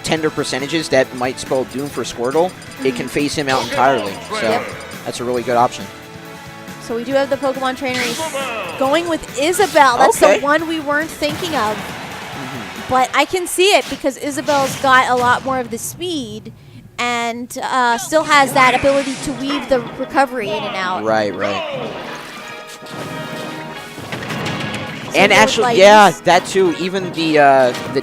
tender percentages that might spell doom for Squirtle, it can phase him out entirely. So that's a really good option. So we do have the Pokemon trainers going with Isabelle. That's the one we weren't thinking of. But I can see it because Isabelle's got a lot more of the speed and still has that ability to weave the recovery in and out. Right. And actually, yeah, that too. Even the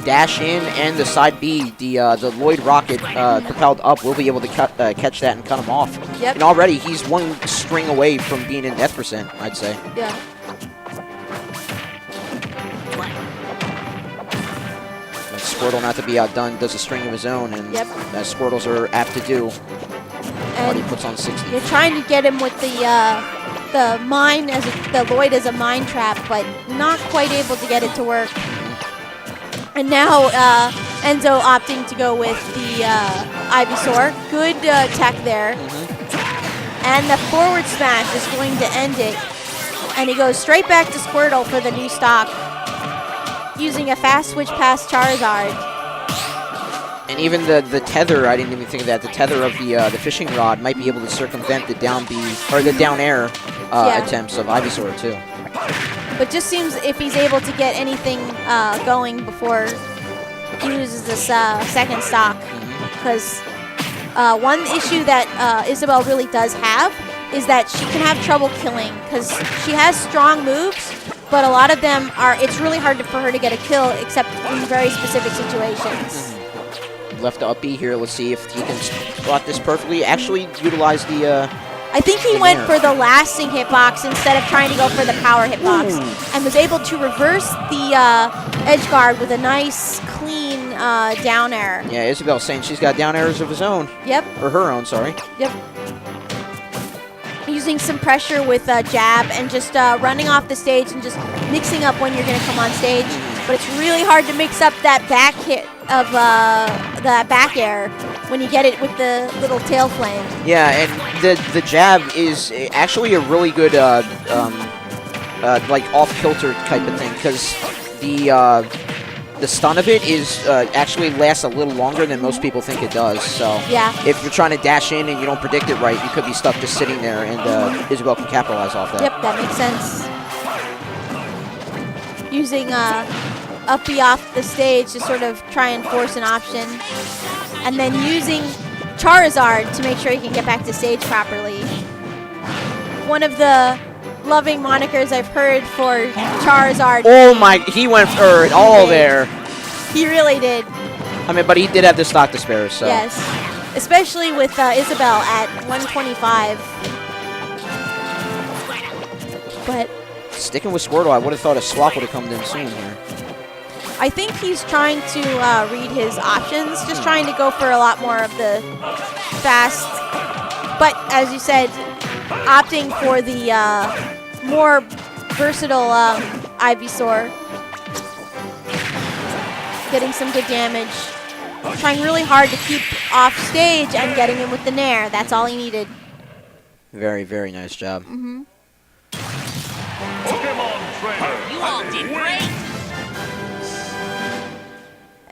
dash in and the side B, the Lloyd Rocket propelled up, will be able to catch that and cut him off. Yep. And already he's one string away from being in death percent, I'd say. Yeah. Squirtle, not to be outdone, does a string of his own, and as Squirtles are apt to do. And he puts on 60. You're trying to get him with the mine the Lloyd as a mine trap, but not quite able to get it to work. And now Enzo opting to go with the Ivysaur. Good tech there. And the forward smash is going to end it. And he goes straight back to Squirtle for the new stock, using a fast switch past Charizard. And even the tether, I didn't even think of that. The tether of the fishing rod might be able to circumvent the down B or the down air attempts of Ivysaur too. But just seems if he's able to get anything going before he uses this second stock, because one issue that Isabelle really does have is that she can have trouble killing because she has strong moves, but a lot of them are, it's really hard for her to get a kill except in very specific situations. Left to up B here. Let's see if he can spot this perfectly. Actually utilize the... I think he went for the lasting hitbox instead of trying to go for the power hitbox, and was able to reverse the edge guard with a nice, clean down air. Yeah, Isabelle's saying she's got down airs of his own. Yep. Or her own, sorry. Yep. Using some pressure with a jab and just running off the stage and just mixing up when you're going to come on stage. But it's really hard to mix up that back hit of the back air when you get it with the little tail flame. Yeah, and the jab is actually a really good like off-kilter type of thing, because the stun of it is actually lasts a little longer than most people think it does. So if you're trying to dash in and you don't predict it right, you could be stuck just sitting there, and Isabelle can capitalize off that. Yep, that makes sense. Using up B off the stage to sort of try and force an option, and then using Charizard to make sure he can get back to stage properly. One of the loving monikers I've heard for Charizard. Oh my, he went for it all there. He really did. I mean, but he did have the stock to spare, so. Yes, especially with Isabelle at 125. But sticking with Squirtle, I would have thought a swap would have come in soon here. I think he's trying to read his options, just trying to go for a lot more of the fast, but as you said, opting for the more versatile Ivysaur. Getting some good damage. Trying really hard to keep off stage and getting him with the Nair. That's all he needed. Very, very nice job. You all did great.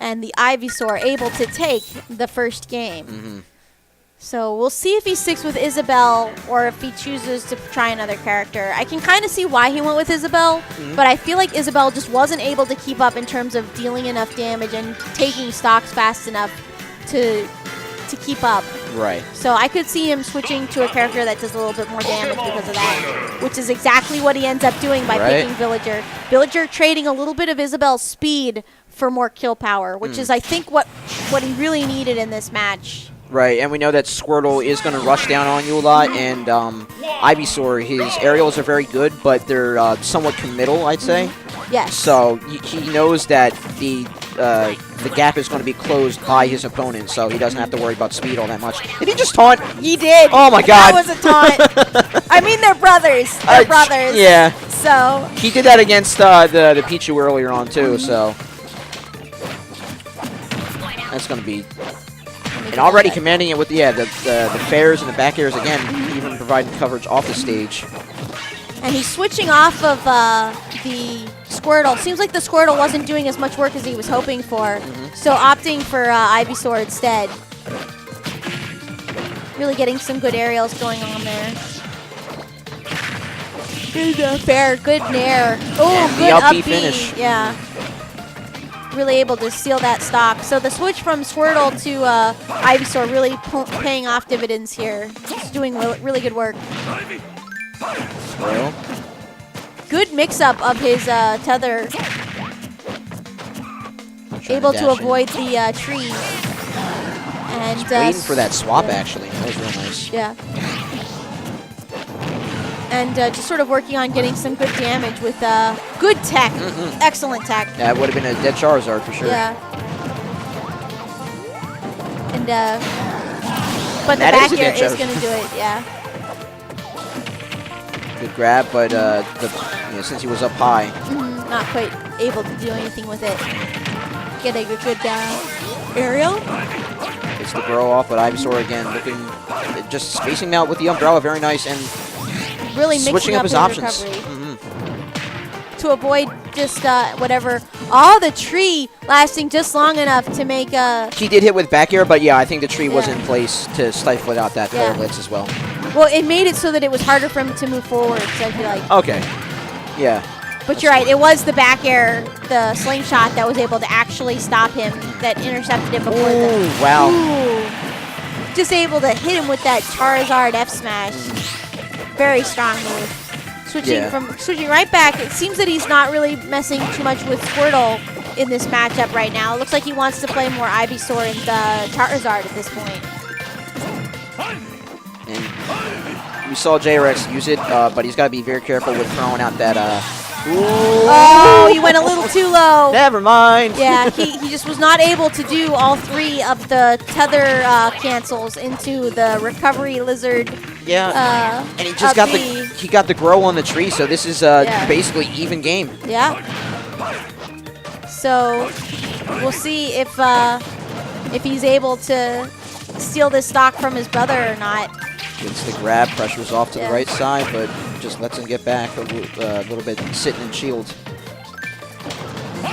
And the Ivysaur able to take the first game. So we'll see if he sticks with Isabelle or if he chooses to try another character. I can kind of see why he went with Isabelle, but I feel like Isabelle just wasn't able to keep up in terms of dealing enough damage and taking stocks fast enough to keep up. Right. So I could see him switching to a character that does a little bit more damage because of that, which is exactly what he ends up doing by picking Villager. Villager trading a little bit of Isabelle's speed for more kill power, which is, I think, what he really needed in this match. Right, and we know that Squirtle is going to rush down on you a lot, and Ivysaur, his aerials are very good, but they're somewhat committal, I'd say. Yes. So he knows that the gap is going to be closed by his opponent, so he doesn't have to worry about speed all that much. Did he just taunt? He did. Oh my God. That was a taunt. I mean, they're brothers. They're brothers. Yeah. So he did that against the Pichu earlier on too, so that's going to be. And already commanding it with the fairs and the back airs again, even providing coverage off the stage. And he's switching off of the Squirtle. Seems like the Squirtle wasn't doing as much work as he was hoping for. So opting for Ivysaur instead. Really getting some good aerials going on there. Good fair, good nair. Oh, good up B finish. Yeah. Really able to seal that stock. So the switch from Squirtle to Ivysaur really paying off dividends here. He's doing really good work. Well. Good mix-up of his tether. Able to avoid the tree. And waiting for that swap, actually. That was real nice. Yeah. And just sort of working on getting some good damage with good tech. Excellent tech. Yeah, it would have been a dead Charizard for sure. Yeah. And but the back air is going to do it, yeah. Good grab, but since he was up high. Not quite able to do anything with it. Get a good aerial. It's the grow off, but Ivysaur again looking, just spacing out with the umbrella, very nice, and really switching up his options. To avoid just whatever. Oh, the tree lasting just long enough to make a... He did hit with back air, but yeah, I think the tree was in place to stifle it out that blitz as well. Well, it made it so that it was harder for him to move forward, so I feel like... Okay. Yeah. But you're right, it was the back air, the slingshot that was able to actually stop him, that intercepted him before the... Wow. Ooh. Just able to hit him with that Charizard F smash. Very strong move. Switching right back. It seems that he's not really messing too much with Squirtle in this matchup right now. It looks like he wants to play more Ivysaur and Charizard at this point. And we saw J-Rex use it, but he's got to be very careful with throwing out that... Oh, he went a little too low. Never mind. Yeah, he just was not able to do all three of the tether cancels into the recovery lizard. Yeah, and he just got the grow on the tree, so this is basically even game. Yeah. So we'll see if he's able to steal this stock from his brother or not. Gets the grab, pressures off to the right side, but just lets him get back a little bit, sitting in shield.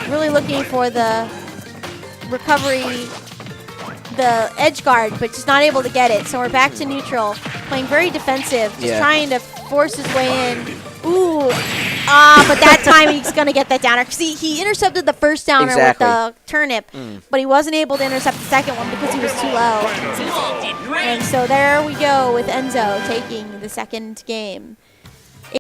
Really looking for the recovery, the edge guard, but just not able to get it. So we're back to neutral, playing very defensive, just trying to force his way in. Ooh, but that time he's going to get that downer. See, he intercepted the first downer with the turnip, but he wasn't able to intercept the second one because he was too low. And so there we go with Enzo taking the second game.